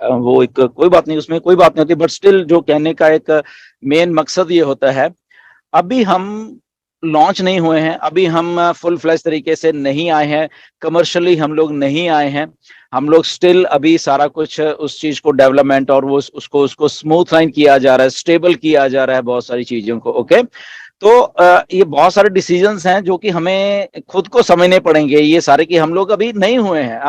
वो एक कोई बात नहीं, उसमें कोई बात नहीं होती, बट स्टिल जो कहने का एक मेन मकसद ये होता है, अभी हम लॉन्च नहीं हुए हैं, अभी हम फुल फ्लैश तरीके से नहीं आए हैं, कमर्शियली हम लोग नहीं आए हैं, हम लोग स्टिल अभी सारा कुछ उस चीज को डेवलपमेंट और वो उसको उसको स्मूथ लाइन किया जा रहा है, स्टेबल किया जा रहा है बहुत सारी चीजों को। ओके, तो ये बहुत सारे डिसीजंस हैं जो कि हमें खुद को समझने पड़ेंगे, ये सारे कि हम लोग अभी नहीं हुए हैं।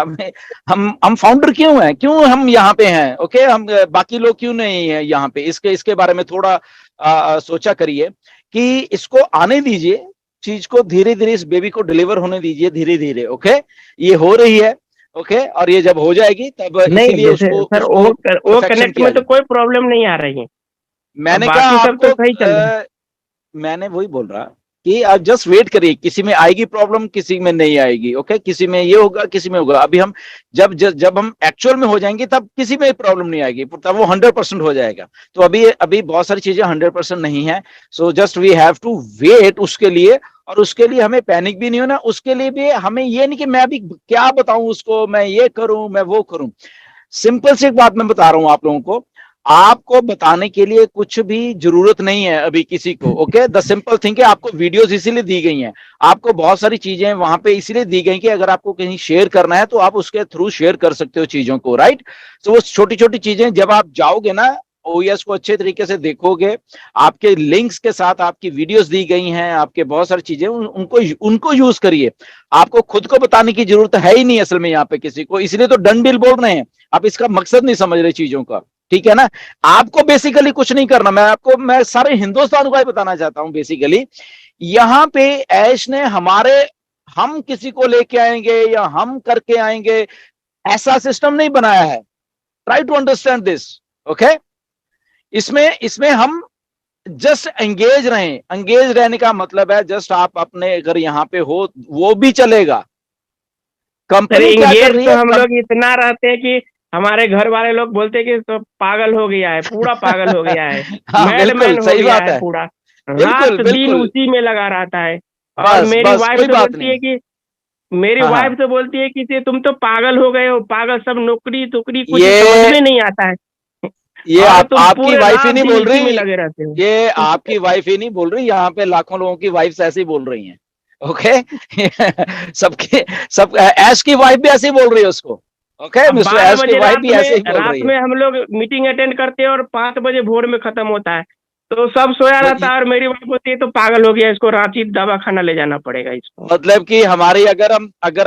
हम फाउंडर क्यों हैं, क्यों हम यहाँ पे हैं, ओके, हम बाकी लोग क्यों नहीं है यहाँ पे, इसके बारे में थोड़ा सोचा करिए कि इसको आने दीजिए, चीज को धीरे धीरे, इस बेबी को डिलीवर होने दीजिए धीरे धीरे। ओके, ये हो रही है, ओके, और ये जब हो जाएगी तब नहीं, इसीलिए जैसे उसको सर उसको वो परफेक्शन कनेक्ट किया में तो जाए। कोई प्रॉब्लम नहीं आ रही है, मैंने कहा बाकी सब तो आपको सही चल रहा है। मैंने वही बोल रहा कि आप जस्ट वेट करिए, किसी में आएगी प्रॉब्लम, किसी में नहीं आएगी। ओके, किसी में ये होगा, किसी में होगा। अभी हम जब हम एक्चुअल में हो जाएंगे तब किसी में प्रॉब्लम नहीं आएगी, तब वो 100% हो जाएगा। तो अभी अभी बहुत सारी चीजें 100% नहीं है, so just we have to wait उसके लिए। और उसके लिए हमें पैनिक भी नहीं होना, उसके लिए भी हमें ये नहीं कि मैं अभी क्या बताऊं उसको, मैं ये करूं, मैं वो करूं। सिंपल सी एक बात मैं बता रहा हूं आप लोगों को, आपको बताने के लिए कुछ भी जरूरत नहीं है अभी किसी को। ओके, द सिंपल थिंग है, आपको वीडियोस इसीलिए दी गई हैं, आपको बहुत सारी चीजें वहां पे इसीलिए दी गई कि अगर आपको कहीं शेयर करना है तो आप उसके थ्रू शेयर कर सकते हो चीजों को, राइट। तो वो छोटी छोटी चीजें जब आप जाओगे ना, ओएस को अच्छे तरीके से देखोगे, आपके लिंक्स के साथ आपकी वीडियोस दी गई हैं, आपके बहुत सारी चीजें, उनको उनको यूज करिए। आपको खुद को बताने की जरूरत है ही नहीं असल में यहाँ पे किसी को, इसलिए तो डन डील बोल रहे हैं। आप इसका मकसद नहीं समझ रहे चीजों का, ठीक है ना। आपको बेसिकली कुछ नहीं करना, मैं सारे हिंदुस्तान को ही बताना चाहता हूं बेसिकली। यहां पे ऐश ने हम किसी को लेके आएंगे या हम करके आएंगे, ऐसा सिस्टम नहीं बनाया है। Try to understand this, okay. इसमें इसमें हम जस्ट एंगेज रहें। एंगेज रहने का मतलब है जस्ट आप अपने, अगर यहाँ पे हो वो भी चलेगा। सर कंपनी क्या कर एंगेज रही तो है, हम लोग इतना रहते हैं कि हमारे घर वाले लोग बोलते हैं कि तो पागल हो गया है, पूरा पागल हो गया है, हाँ बिल्कुल मैडमैन हो सही गया बात है है, पूरा, बिल्कुल रात दिन बिल्कुल। उसी में लगा रहता है। और बस मेरी बस वाइफ कोई से बात बोलती नहीं। है कि मेरी हाँ वाइफ हाँ, से बोलती है कि तुम तो पागल हो गए हो, पागल, सब नौकरी तुकरी कुछ समझ ये में नहीं आता है ये और तुम आपकी पूरे वाइफ ही रात नहीं दिन बोल इसी में रही, लगे रहते हो। ये आपकी वाइफ ही नहीं बोल रही, यहाँ पे लाखों लोगों की वाइफ्स ऐसे ही बोल रही हैं। ओके सबके सब ऐश की वाइफ भी ऐसे ही बोल रही है उसको। ओके, अब मिस्टर बारह ऐश की बजे वाइफ भी ऐसे ही बोल रात रही है। में हम लोग मीटिंग अटेंड करते हैं और 5 बजे भोर में खत्म होता है, तो सब सोया तो रहता है और मेरी वाइफ बोलती है तो पागल हो गया, इसको रांची दवा खाना ले जाना पड़ेगा इसको। मतलब कि हमारी, अगर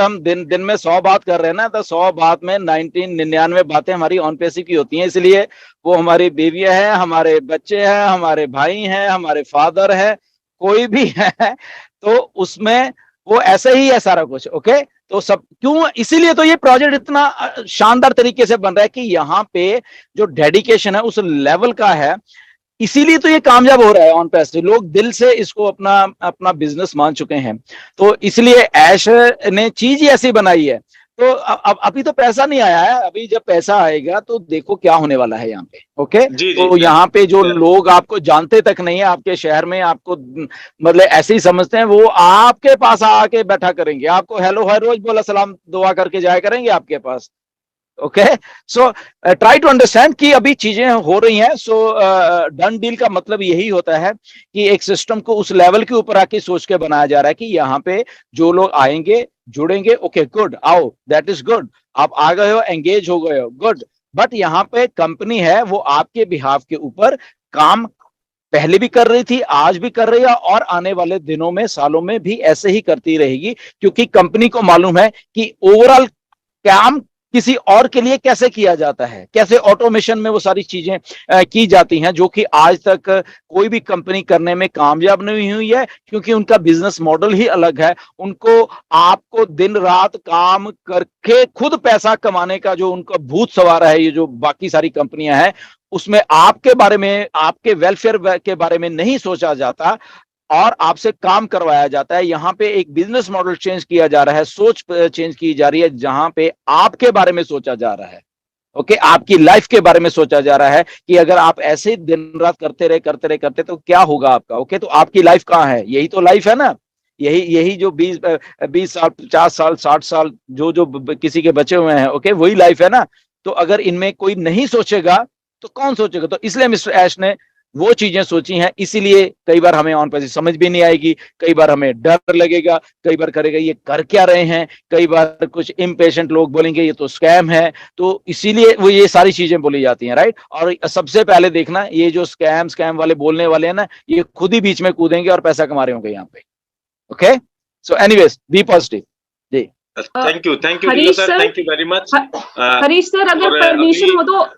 हम दिन दिन में 100 बात कर रहे हैं ना, तो 100 बात में 99 बातें हमारी ऑन पेसी की होती हैं। इसलिए वो हमारी बीवियां हैं, हमारे बच्चे हैं, हमारे भाई हैं, हमारे फादर है, कोई भी है, तो उसमें वो ऐसे ही है सारा कुछ। ओके, तो सब क्यों, इसीलिए तो ये प्रोजेक्ट इतना शानदार तरीके से बन रहा है कि यहाँ पे जो डेडिकेशन है उस लेवल का है, इसीलिए तो ये कामयाब हो रहा है ऑन पेस्ट। लोग दिल से इसको अपना अपना बिजनेस मान चुके हैं, तो इसलिए ऐश ने चीज ही ऐसी बनाई है। तो अब अभी तो पैसा नहीं आया है, अभी जब पैसा आएगा तो देखो क्या होने वाला है यहाँ पे। ओके, जी जी तो सर। यहाँ पे जो लोग आपको जानते तक नहीं है आपके शहर में, आपको मतलब ऐसे ही समझते हैं, वो आपके पास आके बैठा करेंगे, आपको हेलो हर रोज बोला सलाम दुआ करके जाया करेंगे आपके पास। Okay, so try to understand कि अभी चीजें हो रही हैं। सो डन डील का मतलब यही होता है कि एक सिस्टम को उस लेवल के ऊपर आके सोच के बनाया जा रहा है कि यहाँ पे जो लोग आएंगे जुड़ेंगे, ओके गुड, आओ, दैट इज गुड, आप आ गए हो, एंगेज हो गए हो, गुड। बट यहाँ पे कंपनी है वो आपके बिहाफ के ऊपर काम पहले भी कर रही थी, आज भी कर रही है, और आने वाले दिनों में सालों में भी ऐसे ही करती रहेगी, क्योंकि कंपनी को मालूम है कि ओवरऑल काम किसी और के लिए कैसे किया जाता है, कैसे ऑटोमेशन में वो सारी चीजें की जाती हैं, जो कि आज तक कोई भी कंपनी करने में कामयाब नहीं हुई है, क्योंकि उनका बिजनेस मॉडल ही अलग है। उनको आपको दिन रात काम करके खुद पैसा कमाने का जो उनका भूत सवार है, ये जो बाकी सारी कंपनियां हैं, उसमें आपके बारे में, आपके वेलफेयर के बारे में नहीं सोचा जाता और आपसे काम करवाया जाता है। यहाँ पे एक बिजनेस मॉडल चेंज किया जा रहा है, सोच चेंज की जा रही है, जहां पे आपके बारे में सोचा जा रहा है। ओके, आपकी लाइफ के बारे में सोचा जा रहा है कि अगर आप ऐसे दिन रात करते तो क्या होगा आपका। ओके, तो आपकी लाइफ कहाँ है, यही तो लाइफ है ना। यही यही जो 20 साल 50 साल 60 साल जो जो किसी के बचे हुए हैं, ओके, वही लाइफ है ना। तो अगर इनमें कोई नहीं सोचेगा तो कौन सोचेगा? तो इसलिए मिस्टर ऐश ने वो चीजें सोची हैं, इसीलिए कई बार हमें ऑन पेज समझ भी नहीं आएगी, कई बार हमें डर लगेगा, कई बार करेगा ये कर क्या रहे हैं, कई बार कुछ इम्पेशेंट लोग बोलेंगे ये तो स्कैम है, तो इसीलिए वो ये सारी चीजें बोली जाती हैं, राइट। और सबसे पहले देखना, ये जो स्कैम वाले बोलने वाले हैं ना, ये खुद ही बीच में कूदेंगे और पैसा कमा रहे होंगे यहाँ पे। Okay, so anyways be positive जी। Thank you Harish sir, sir, thank you very much. Harish sir, अगर परमिशन हो तो,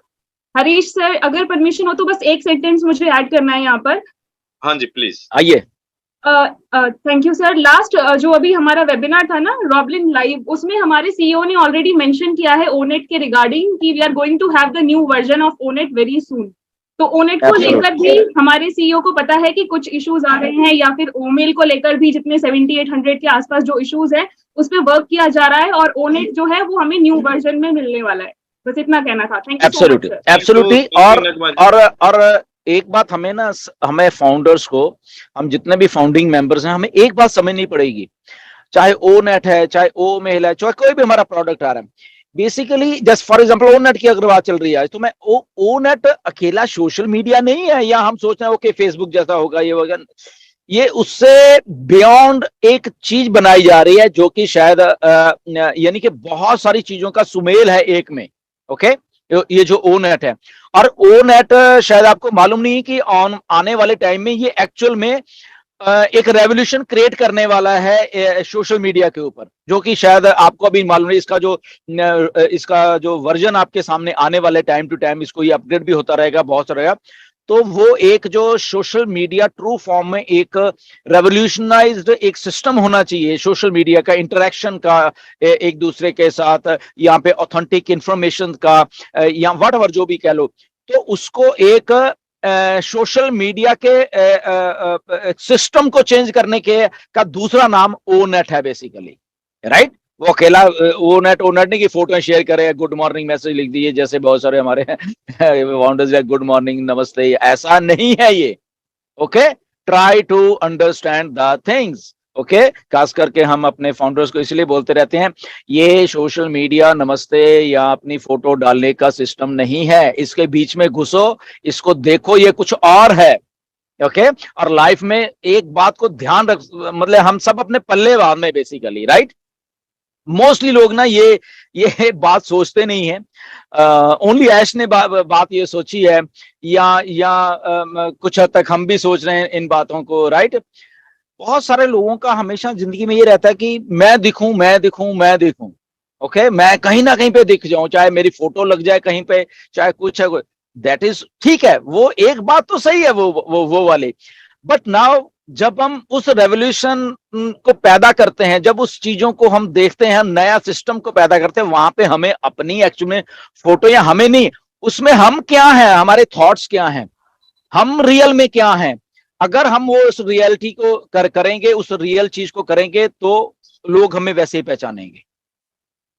हरीश सर अगर परमिशन हो तो बस एक सेंटेंस मुझे ऐड करना है यहाँ पर। हाँ जी प्लीज आइए। Thank you sir. लास्ट जो अभी हमारा वेबिनार था ना रॉबलिन लाइव, उसमें हमारे सीईओ ने ऑलरेडी मेंशन किया है ओनेट के रिगार्डिंग कि we are going to have the new version of ONET very soon. तो ओनेट को लेकर भी हमारे सीईओ को पता है कि कुछ इश्यूज आ रहे हैं, या फिर ओमेल को लेकर भी जितने 7800 के आसपास जो इश्यूज है उस पर वर्क किया जा रहा है, और ओनेट जो है वो हमें न्यू वर्जन में मिलने वाला है। बस इतना कहना था। Thank you so much sir. Absolutely. और एक बात हमें ना, हमें फाउंडर्स को, हम जितने भी फाउंडिंग मेंबर्स हैं, हमें एक बात समझनी पड़ेगी, चाहे ओनेट है, चाहे ओ मेल है, चाहे कोई भी हमारा प्रोडक्ट आ रहा है, बेसिकली जस्ट फॉर एग्जांपल ओनेट की अगर बात चल रही है, तो मैं ओनेट अकेला सोशल मीडिया नहीं है, या हम सोच रहे हैं ओके फेसबुक जैसा होगा ये वगैरह, ये उससे बियॉन्ड एक चीज बनाई जा रही है जो कि शायद यानी कि बहुत सारी चीजों का सुमेल है एक में। ओके, ये जो ओनेट है, और ओनेट शायद आपको मालूम नहीं कि आने वाले टाइम में ये एक्चुअल में एक रेवोल्यूशन क्रिएट करने वाला है सोशल मीडिया के ऊपर, जो कि शायद आपको अभी मालूम नहीं। इसका जो वर्जन आपके सामने आने वाले टाइम टू टाइम, इसको ये अपडेट भी होता रहेगा, बहुत सारा रहेगा। तो वो एक जो सोशल मीडिया ट्रू फॉर्म में एक रेवोल्यूशनाइज्ड एक सिस्टम होना चाहिए सोशल मीडिया का, इंटरेक्शन का एक दूसरे के साथ, यहाँ पे ऑथेंटिक इंफॉर्मेशन का, या वट एवर जो भी कह लो, तो उसको एक सोशल मीडिया के सिस्टम को चेंज करने के का दूसरा नाम ओनेट है बेसिकली, राइट। वो अकेला ओनेट नहीं कि फोटो शेयर करे, गुड मॉर्निंग मैसेज लिख दिए, जैसे बहुत सारे हमारे फाउंडर्स है, गुड मॉर्निंग नमस्ते, ऐसा नहीं है ये। Okay, try to understand the things. Okay, खास करके हम अपने फाउंडर्स को इसलिए बोलते रहते हैं, ये सोशल मीडिया नमस्ते या अपनी फोटो डालने का सिस्टम नहीं है, इसके बीच में घुसो, इसको देखो, ये कुछ और है। ओके, और लाइफ में एक बात को ध्यान रख, मतलब हम सब अपने पल्ले बांध में बेसिकली, राइट। मोस्टली लोग ना ये बात सोचते नहीं है। ओनली ऐश ने बात ये सोची है, या कुछ हद तक हम भी सोच रहे हैं इन बातों को, राइट। बहुत सारे लोगों का हमेशा जिंदगी में ये रहता है कि मैं दिखूं, मैं दिखूं, मैं दिखूं। ओके, मैं कहीं ना कहीं पे दिख जाऊं, चाहे मेरी फोटो लग जाए कहीं पे, चाहे कुछ है, दैट इज ठीक है, वो एक बात तो सही है वो वाली। बट नाउ जब हम उस रेवोल्यूशन को पैदा करते हैं, जब उस चीजों को हम देखते हैं, नया सिस्टम को पैदा करते हैं, वहां पे हमें अपनी एक्चुअल में फोटो, या हमें नहीं, उसमें हम क्या हैं, हमारे थॉट्स क्या हैं, हम रियल में क्या हैं, अगर हम वो उस रियलिटी को करेंगे, उस रियल चीज को करेंगे, तो लोग हमें वैसे ही पहचानेंगे।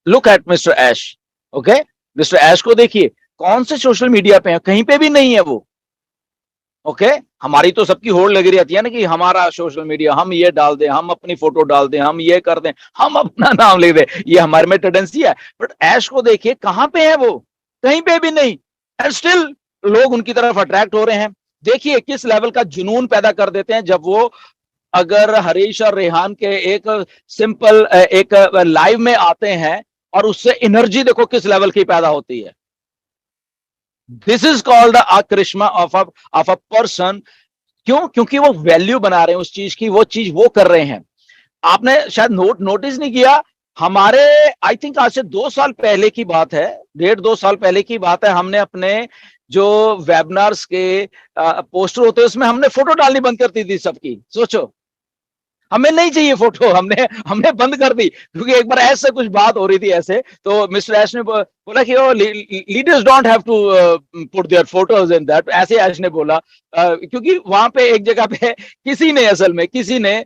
Look at mister Ash. Okay, mister Ash को देखिए, कौन से सोशल मीडिया पे है, कहीं पे भी नहीं है वो। ओके, हमारी तो सबकी होड़ लगी रहती है ना कि हमारा सोशल मीडिया, हम ये डाल दें, हम अपनी फोटो डाल दें, हम ये कर दें, हम अपना नाम लिख दें, ये हमारे में टेंडेंसी है। बट ऐश को देखिए, कहां पे है वो, कहीं पे भी नहीं, एंड स्टिल लोग उनकी तरफ अट्रैक्ट हो रहे हैं। देखिए किस लेवल का जुनून पैदा कर देते हैं जब वो, अगर हरीश और रेहान के एक सिंपल एक लाइव में आते हैं, और उससे एनर्जी देखो किस लेवल की पैदा होती है। दिस इज कॉल्ड अ करिश्मा ऑफ अ पर्सन। क्यों? क्योंकि वो वैल्यू बना रहे हैं उस चीज की, वो चीज वो कर रहे हैं। आपने शायद नोटिस नहीं किया, हमारे आई थिंक आज से 2 साल पहले की बात है, 1.5-2 साल पहले की बात है, हमने अपने जो वेबिनार्स के पोस्टर होते हैं उसमें हमने फोटो डालनी बंद कर दी थी सबकी। सोचो, हमें नहीं चाहिए फोटो, हमने बंद कर दी, क्योंकि एक बार ऐसे कुछ बात हो रही थी ऐसे, तो मिस्टर ऐश ने बोला कि leaders don't have to put their photos in that, ऐसे ऐश ने बोला, क्योंकि वहां पे एक जगह पे किसी ने